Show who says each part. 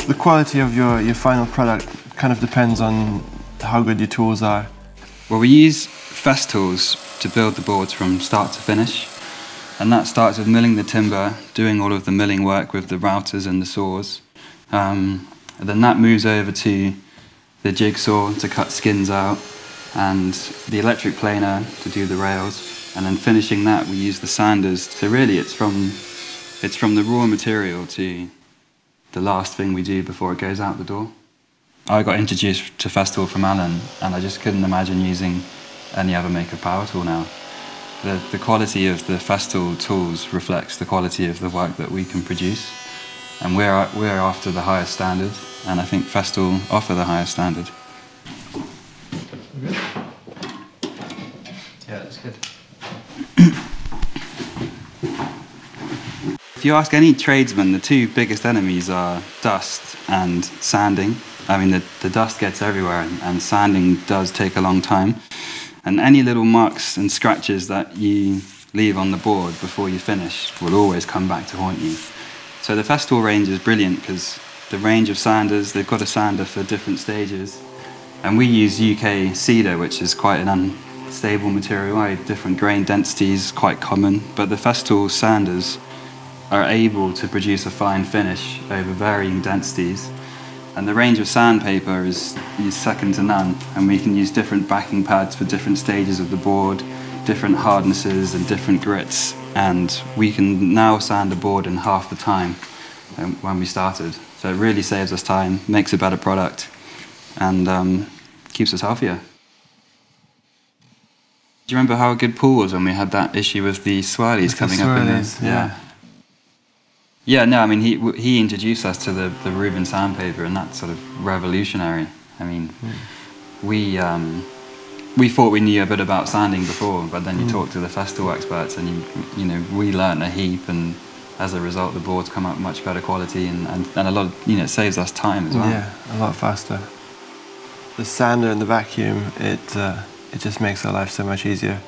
Speaker 1: The quality of your final product kind of depends on how good your tools are.
Speaker 2: Well, we use Festools to build the boards from start to finish. And that starts with milling the timber, doing all of the milling work with the routers and the saws. And then that moves over to the jigsaw to cut skins out, and the electric planer to do the rails. And then finishing that, we use the sanders. So really, it's from the raw material to the last thing we do before it goes out the door. I got introduced to Festool from Alan, and I just couldn't imagine using any other maker power tool now. The quality of the Festool tools reflects the quality of the work that we can produce, and we're after the highest standard, and I think Festool offer the highest standard.
Speaker 3: Good? Yeah, that's good.
Speaker 2: If you ask any tradesman, the two biggest enemies are dust and sanding. I mean, the dust gets everywhere, and sanding does take a long time. And any little marks and scratches that you leave on the board before you finish will always come back to haunt you. So the Festool range is brilliant because the range of sanders, they've got a sander for different stages. And we use UK cedar, which is quite an unstable material. Different grain densities, quite common. But the Festool sanders are able to produce a fine finish over varying densities. And the range of sandpaper is second to none, and we can use different backing pads for different stages of the board, different hardnesses and different grits, and we can now sand a board in half the time than when we started. So it really saves us time, makes a better product, and keeps us healthier. Do you remember how a good pool was when we had that issue with the swirlies coming up in there?
Speaker 1: Yeah.
Speaker 2: Yeah, no, I mean, he introduced us to the Reuben sandpaper, and that's sort of revolutionary. I mean, we thought we knew a bit about sanding before, but then you talk to the Festool experts, and you know, we learned a heap, and as a result, the boards come out much better quality, and a lot of, it saves us time as well.
Speaker 1: Yeah, a lot faster. The sander and the vacuum, it just makes our life so much easier.